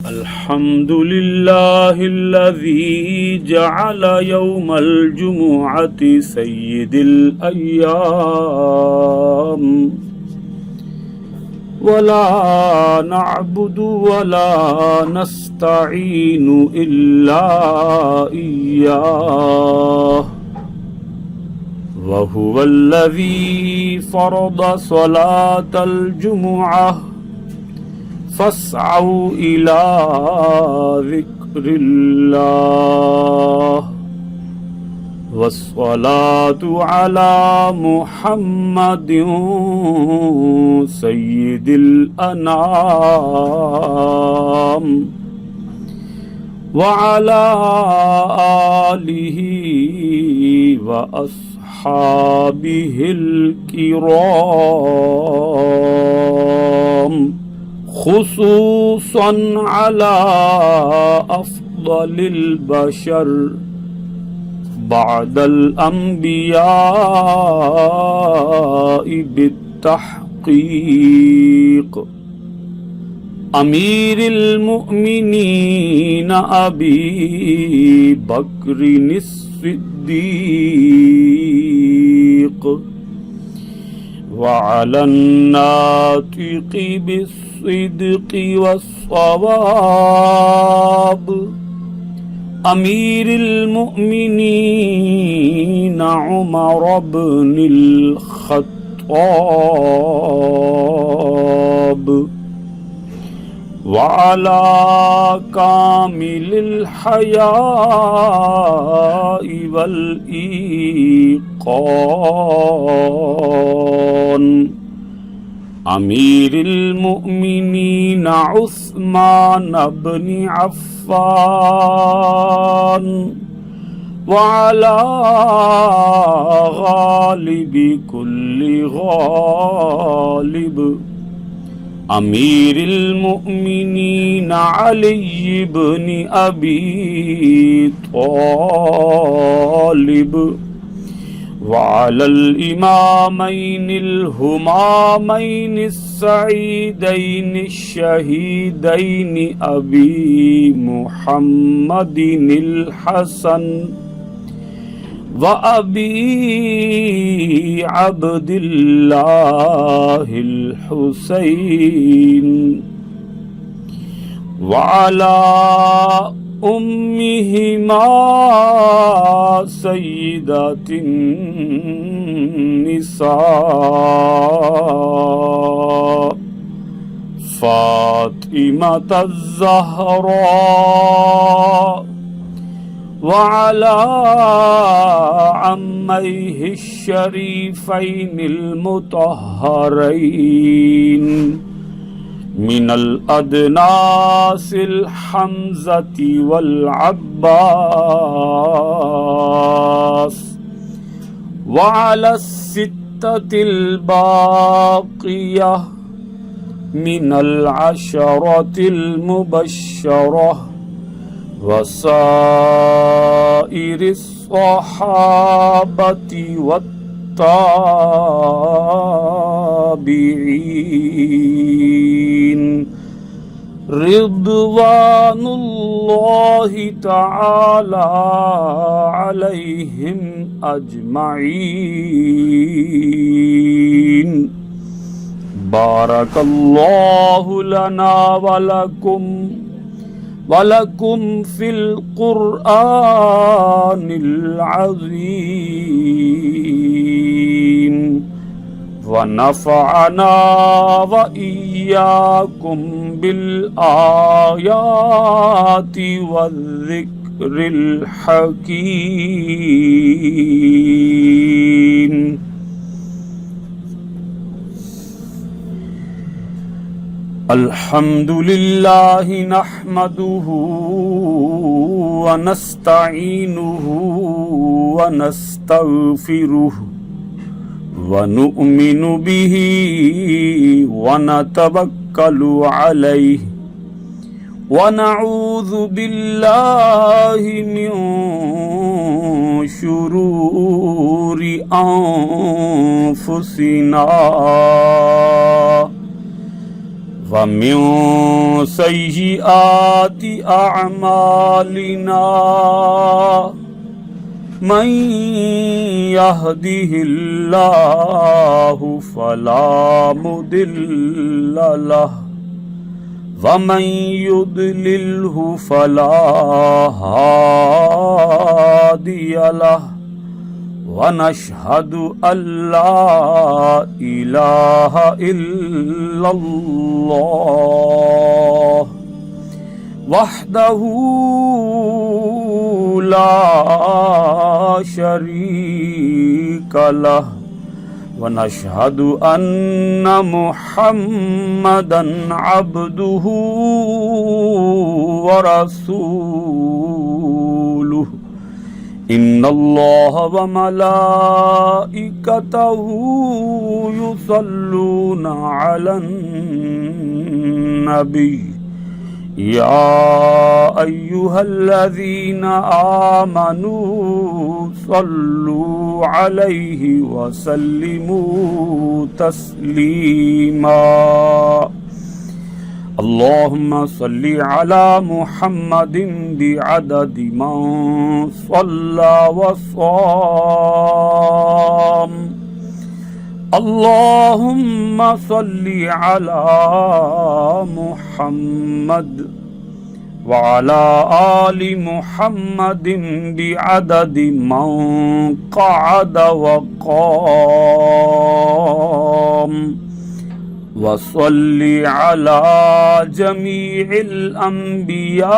الحمد لله الذي جعل يوم الجمعة سيد الأيام، ولا نعبد ولا نستعين إلا إياه، وهو الذي فرض صلاة الجمعة فاسعوا إلى ذكر الله، والصلاة على محمد سيد الأنام، وعلى آله وأصحابه الكرام، خصوصا على أفضل البشر بعد الأنبياء بالتحقيق، أمير المؤمنين أبي بكر الصديق، وعلى الناطق بالصدق والصواب أمير المؤمنين عمر بن الخطاب، وعلى كامل الحياء والإيقان أمير المؤمنين عثمان بن عفان، وعلى غالب كل غالب أمير المؤمنين علي بن أبي طالب، وعلى الإمامين الهمامين السعيدين الشهيدين أبي محمد الحسن وأبي عبد الله الحسين، وعلى أمهما سيدات النساء فاطمة الزهراء، وعلى عميه الشريفين المطهرين من الأدناس الحمزة والعباس، وعلى الستة الباقية من العشرة المبشرة، وسائر الصحابة والتابعين رضوان الله تعالى عليهم أجمعين. بارك الله لنا ولكم في القرآن العظيم، ونفعنا وإياكم بالآيات والذكر الحكيم. الحمد لله نحمده ونستعينه ونستغفره ونؤمن به ونتوكل عليه، ونعوذ بالله من شرور أنفسنا ومن سيئات أعمالنا من يهده الله فلا مضل له ومن يضلله فلا هادي له ونشهد أن لا إله إلا الله وحده لا شريك له ونشهد أن محمدا عبده ورسوله إن الله وملائكته يصلون على النبي يا أيها الذين آمنوا صلوا عليه وسلموا تسليما اللهم صل على محمد بعدد من صلى وصام اللهم صل على محمد وعلى آل محمد بعدد من قعد وقام وصل على جميع الأنبياء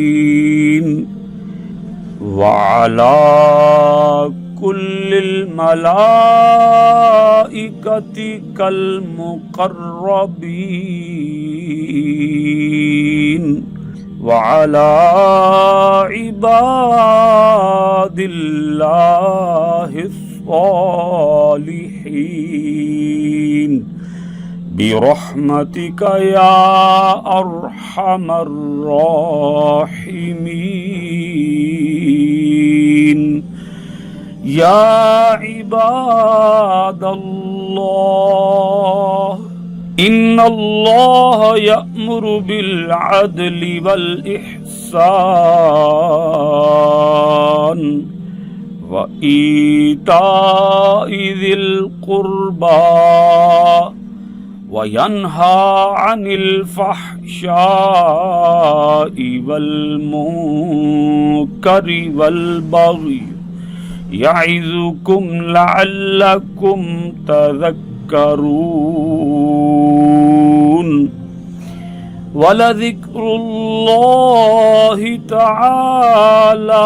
والمرسلين وعلى كل الملائكة كالمقربين وعلى عباد الله الصالحين برحمتك يا أرحم الراحمين يا عباد الله إن الله يأمر بالعدل والإحسان وإيتاء ذي القربى وينهى عن الفحشاء والمنكر والبغي يعظكم لعلكم تذكرون ولذكر الله تعالى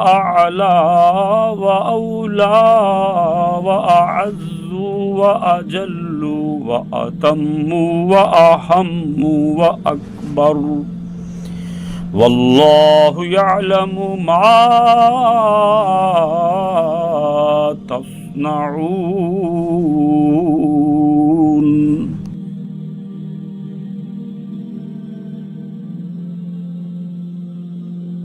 أعلى وأولى وأعز وأجل وأتم وأهم وأكبر والله يعلم ما تصنعون